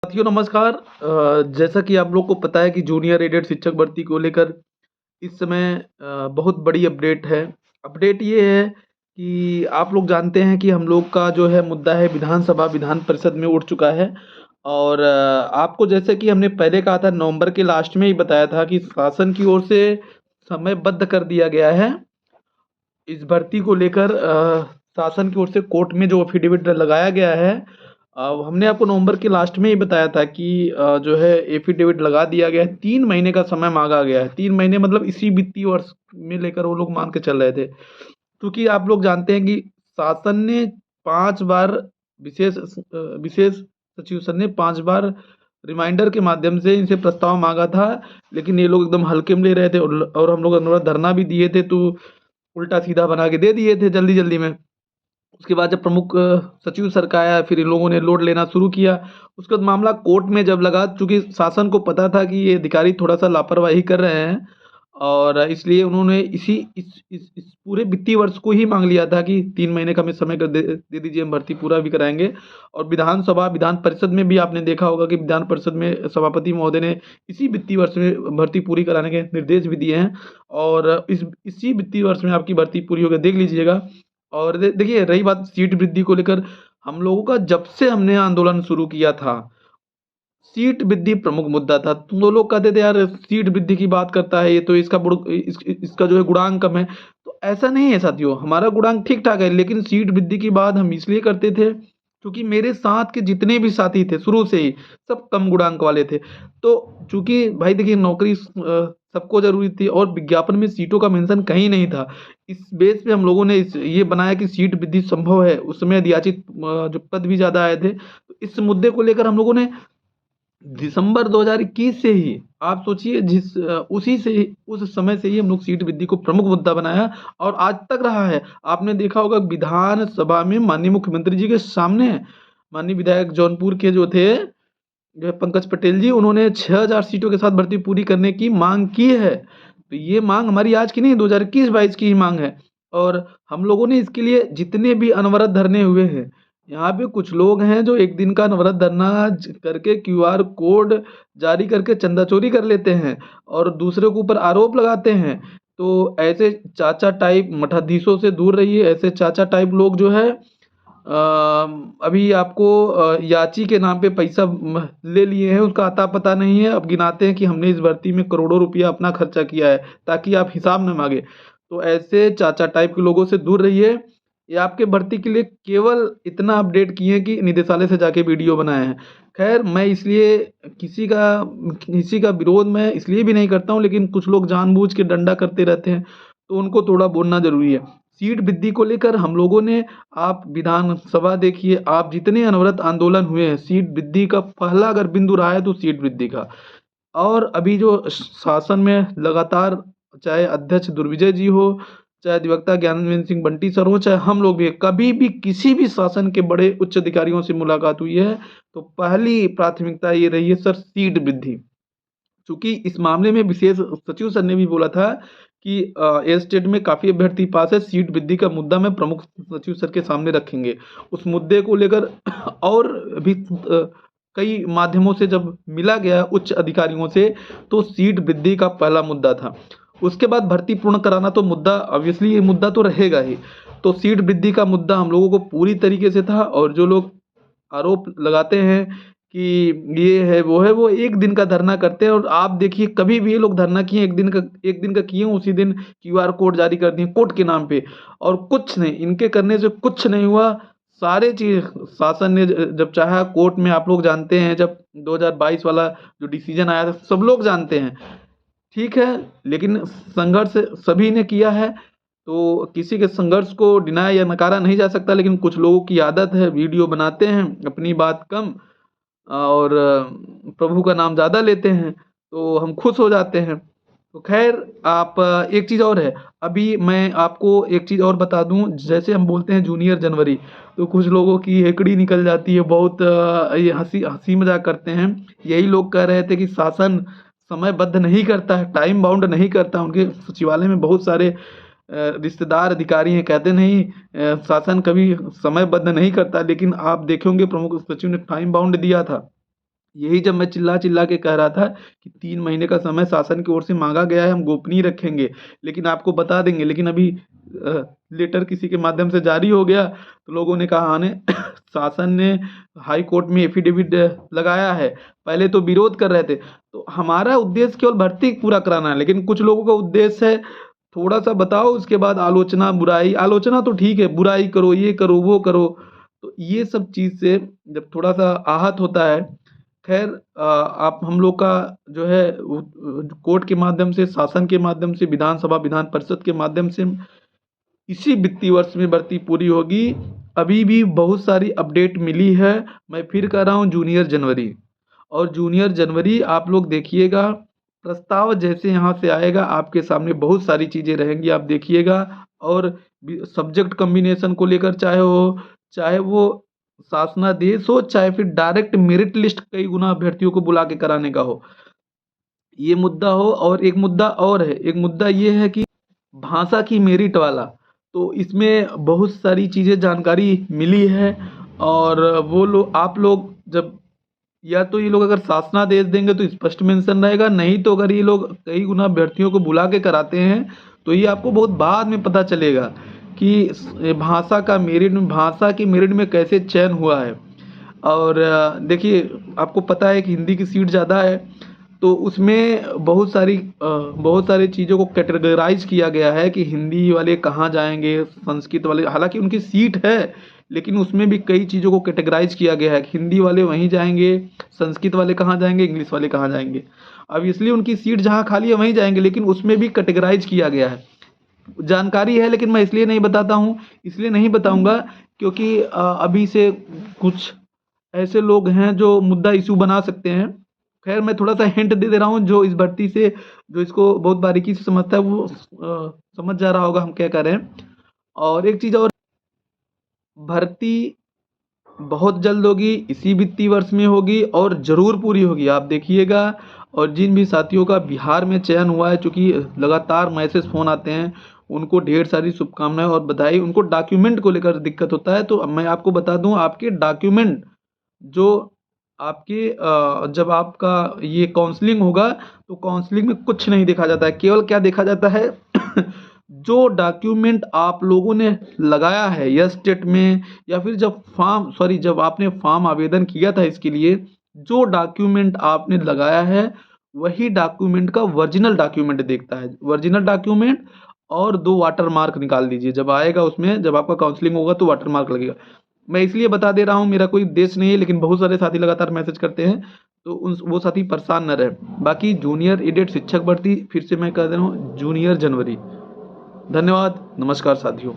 साथियों नमस्कार। जैसा कि आप लोग को पता है कि जूनियर एडेड शिक्षक भर्ती को लेकर इस समय बहुत बड़ी अपडेट है। अपडेट ये है कि आप लोग जानते हैं कि हम लोग का जो है मुद्दा है विधानसभा विधान परिषद में उठ चुका है। और आपको जैसे कि हमने पहले कहा था, नवंबर के लास्ट में ही बताया था कि शासन की ओर से समयबद्ध कर दिया गया है इस भर्ती को लेकर। शासन की ओर से कोर्ट में जो एफिडेविट लगाया गया है, हमने आपको नवंबर के लास्ट में ही बताया था कि जो है एफिडेविट लगा दिया गया है। 3 महीने का समय मांगा गया है। 3 महीने मतलब इसी वित्तीय वर्ष में लेकर वो लोग मान के चल रहे थे, क्योंकि आप लोग जानते हैं कि शासन ने 5 बार विशेष सचिव सर ने 5 बार रिमाइंडर के माध्यम से इनसे प्रस्ताव मांगा था, लेकिन ये लोग एकदम हल्के में ले रहे थे। और हम लोग अनुरोध धरना भी दिए थे, तो उल्टा सीधा बना के दे दिए थे जल्दी जल्दी में। उसके बाद जब प्रमुख सचिव सर का आया, फिर इन लोगों ने लोड लेना शुरू किया। उसके बाद मामला कोर्ट में जब लगा, चूंकि शासन को पता था कि ये अधिकारी थोड़ा सा लापरवाही कर रहे हैं, और इसलिए उन्होंने इस पूरे वित्तीय वर्ष को ही मांग लिया था कि 3 महीने का हमें समय दे दीजिए, हम भर्ती पूरा भी कराएंगे। और विधानसभा विधान परिषद में भी आपने देखा होगा कि विधान परिषद में सभापति महोदय ने इसी वित्तीय वर्ष में भर्ती पूरी कराने के निर्देश भी दिए हैं। और इसी वित्तीय वर्ष में आपकी भर्ती पूरी होकर देख लीजिएगा। और देखिए, रही बात सीट वृद्धि को लेकर, हम लोगों का जब से हमने आंदोलन शुरू किया था, सीट वृद्धि प्रमुख मुद्दा था। तुम लोग कहते थे यार सीट वृद्धि की बात करता है ये, तो इसका जो है गुणांक कम है। तो ऐसा नहीं है साथियों, हमारा गुणांक ठीक ठाक है, लेकिन सीट वृद्धि की बात हम इसलिए करते थे क्योंकि मेरे साथ के जितने भी साथी थे शुरू से ही सब कम गुणांक वाले थे। तो चूंकि भाई देखिए, नौकरी सबको जरूरी थी और विज्ञापन में सीटों का मेंशन कहीं नहीं था। इस बेस पे हम लोगों ने ये बनाया कि सीट वृद्धि संभव है। उस समय याचित जो पद भी ज्यादा आए थे, तो इस मुद्दे को लेकर हम लोगों ने दिसंबर 2021 से ही, आप सोचिए, उसी से ही, उस समय से ही हम लोग सीट वृद्धि को प्रमुख मुद्दा बनाया और आज तक रहा है। आपने देखा होगा विधानसभा में माननीय मुख्यमंत्री जी के सामने माननीय विधायक जौनपुर के जो थे, जो है पंकज पटेल जी, उन्होंने 6000 सीटों के साथ भर्ती पूरी करने की मांग की है। तो ये मांग हमारी आज की नहीं, 2021-22 की ही मांग है। और हम लोगों ने इसके लिए जितने भी अनवरत धरने हुए हैं, यहाँ पे कुछ लोग हैं जो एक दिन का अनवरत धरना करके क्यूआर कोड जारी करके चंदा चोरी कर लेते हैं और दूसरे के ऊपर आरोप लगाते हैं। तो ऐसे चाचा टाइप मठाधीशों से दूर रहिए। ऐसे चाचा टाइप लोग जो है अभी आपको याची के नाम पे पैसा ले लिए हैं, उसका अता पता नहीं है। अब गिनाते हैं कि हमने इस भर्ती में करोड़ों रुपया अपना खर्चा किया है, ताकि आप हिसाब न मांगे। तो ऐसे चाचा टाइप के लोगों से दूर रहिए। ये आपके भर्ती के लिए केवल इतना अपडेट किए हैं कि निदेशालय से जाके वीडियो बनाए हैं। खैर, मैं इसलिए किसी का विरोध मैं इसलिए भी नहीं करता हूँ, लेकिन कुछ लोग जानबूझ के डंडा करते रहते हैं, तो उनको थोड़ा बोलना जरूरी है। सीट वृद्धि को लेकर हम लोगों ने, आप विधानसभा देखिए, आप जितने अनवरत आंदोलन हुए हैं, सीट वृद्धि का पहला अगर बिंदु रहा है तो सीट वृद्धि का। और अभी जो शासन में लगातार, चाहे अध्यक्ष दुर्विजय जी हो, चाहे अधिवक्ता ज्ञानवेंद्र सिंह बंटी सर हो, चाहे हम लोग भी, कभी भी किसी भी शासन के बड़े उच्च अधिकारियों से मुलाकात हुई है तो पहली प्राथमिकता ये रही है सर, सीट वृद्धि। चूंकि इस मामले में विशेष सचिव सर ने भी बोला था कि ए स्टेट में काफी अभ्यर्थी पास है, सीट वृद्धि का मुद्दा में प्रमुख सचिव सर के सामने रखेंगे। उस मुद्दे को लेकर और भी कई माध्यमों से जब मिला गया उच्च अधिकारियों से, तो सीट वृद्धि का पहला मुद्दा था। उसके बाद भर्ती पूर्ण कराना तो मुद्दा, ऑब्वियसली ये मुद्दा तो रहेगा ही। तो सीट वृद्धि का मुद्दा हम लोगों को पूरी तरीके से था। और जो लोग आरोप लगाते हैं कि ये है वो है, वो एक दिन का धरना करते हैं। और आप देखिए, कभी भी ये लोग धरना किए, एक दिन का किए, उसी दिन क्यूआर कोड जारी कर दिए कोर्ट के नाम पे। और कुछ नहीं, इनके करने से कुछ नहीं हुआ। सारे चीज शासन ने जब चाहा कोर्ट में, आप लोग जानते हैं जब 2022 वाला जो डिसीजन आया था, सब लोग जानते हैं। ठीक है, लेकिन संघर्ष सभी ने किया है, तो किसी के संघर्ष को डिनाय या नकारा नहीं जा सकता। लेकिन कुछ लोगों की आदत है, वीडियो बनाते हैं, अपनी बात कम और प्रभु का नाम ज़्यादा लेते हैं, तो हम खुश हो जाते हैं। तो खैर, आप एक चीज़ और है, अभी मैं आपको एक चीज़ और बता दूं। जैसे हम बोलते हैं जूनियर जनवरी, तो कुछ लोगों की हेकड़ी निकल जाती है, बहुत ये हंसी हंसी मजाक करते हैं। यही लोग कह रहे थे कि शासन समयबद्ध नहीं करता है, टाइम बाउंड नहीं करता। उनके सचिवालय में बहुत सारे रिश्तेदार अधिकारी हैं, कहते नहीं शासन कभी समयबद्ध नहीं करता। लेकिन आप देखेंगे प्रमुख सचिव ने टाइम बाउंड दिया था। यही जब मैं चिल्ला-चिल्ला के कह रहा था कि 3 महीने का समय शासन की ओर से माँगा गया है, हम गोपनीय रखेंगे, लेकिन आपको बता देंगे। लेकिन अभी लेटर किसी के माध्यम से जारी हो गया, तो लोगों ने कहा ने शासन ने हाई कोर्ट में एफ़िडेविट लगाया है। पहले तो विरोध कर रहे थे, तो हमारा उद्देश्य केवल भर्ती पूरा कराना है, लेकिन कुछ लोगों का उद्देश्य है थोड़ा-सा बताओ उसके बाद आलोचना, बुराई। आलोचना तो ठीक है, बुराई करो, ये करो, वो करो। तो ये सब चीज़ से जब थोड़ा-सा आहत होता है। ख़ैर आप हम लोग का जो है कोर्ट के माध्यम से, शासन के माध्यम से, विधानसभा, विधान परिषद के माध्यम से इसी वित्तीय वर्ष में भर्ती पूरी होगी। अभी भी बहुत सारी अपडेट मिली है। मैं फिर कह रहा हूँ जूनियर जनवरी, और जूनियर जनवरी आप लोग देखिएगा, प्रस्ताव जैसे यहाँ से आएगा आपके सामने बहुत सारी चीज़ें रहेंगी, आप देखिएगा। और सब्जेक्ट कॉम्बिनेशन को लेकर चाहे वो शासनादेश हो, चाहे फिर डायरेक्ट मेरिट लिस्ट कई गुना अभ्यर्थियों को बुला के कराने का हो, ये मुद्दा हो। और एक मुद्दा और है, एक मुद्दा ये है कि भाषा की मेरिट वाला, तो इसमें बहुत सारी चीज़ें जानकारी मिली है। और वो लोग आप लोग जब, या तो ये लोग अगर शासनादेश देंगे तो स्पष्ट मेंशन रहेगा, नहीं तो अगर ये लोग कई गुना अभ्यर्थियों को बुला के कराते हैं तो ये आपको बहुत बाद में पता चलेगा कि भाषा की मेरिट में कैसे चयन हुआ है। और देखिए, आपको पता है कि हिंदी की सीट ज़्यादा है, तो उसमें बहुत सारी चीज़ों को कैटेगराइज़ किया गया है कि हिंदी वाले कहाँ जाएँगे, संस्कृत वाले, हालाँकि उनकी सीट है, लेकिन उसमें भी कई चीज़ों को कैटेगराइज़ किया गया है कि हिंदी वाले वहीं जाएँगे, संस्कृत वाले कहाँ जाएँगे, इंग्लिश वाले कहाँ जाएँगे। अब इसलिए उनकी सीट जहाँ खाली है वहीं जाएँगे, लेकिन उसमें भी कैटेगराइज़ किया गया है। जानकारी है, लेकिन मैं इसलिए नहीं बताता हूँ, इसलिए नहीं बताऊँगा क्योंकि अभी से कुछ ऐसे लोग हैं जो मुद्दा इश्यू बना सकते हैं। ख़ैर मैं थोड़ा-सा हिंट दे रहा हूँ, जो इस भर्ती से, जो इसको बहुत बारीकी से समझता है वो समझ जा रहा होगा हम क्या कह रहे हैं। और एक चीज़ और, भर्ती बहुत जल्द होगी, इसी वित्तीय वर्ष में होगी और ज़रूर पूरी होगी, आप देखिएगा। और जिन भी साथियों का बिहार में चयन हुआ है, चूँकि लगातार मैसेज फ़ोन आते हैं, उनको ढेर सारी शुभकामनाएँ और बधाई। उनको डॉक्यूमेंट को लेकर दिक्कत होता है, तो अब मैं आपको बता दूँ, आपके डॉक्यूमेंट जो आपके जब आपका ये काउंसलिंग होगा, तो काउंसलिंग में कुछ नहीं देखा जाता है, केवल क्या देखा जाता है जो डॉक्यूमेंट आप लोगों ने लगाया है यस स्टेट में, या फिर जब आपने फॉर्म आवेदन किया था इसके लिए, जो डॉक्यूमेंट आपने लगाया है वही डॉक्यूमेंट का ओरिजिनल डॉक्यूमेंट देखता है। ओरिजिनल डॉक्यूमेंट और 2 वाटर मार्क निकाल दीजिए, जब आएगा उसमें, जब आपका काउंसलिंग होगा तो वाटर मार्क लगेगा। मैं इसलिए बता दे रहा हूँ, मेरा कोई उद्देश्य नहीं है, लेकिन बहुत सारे साथी लगातार मैसेज करते हैं, तो उन वो साथी परेशान ना रहें। बाकी जूनियर एडेड शिक्षक भर्ती, फिर से मैं कह दे रहा हूँ, जूनियर जनवरी। धन्यवाद, नमस्कार साथियों।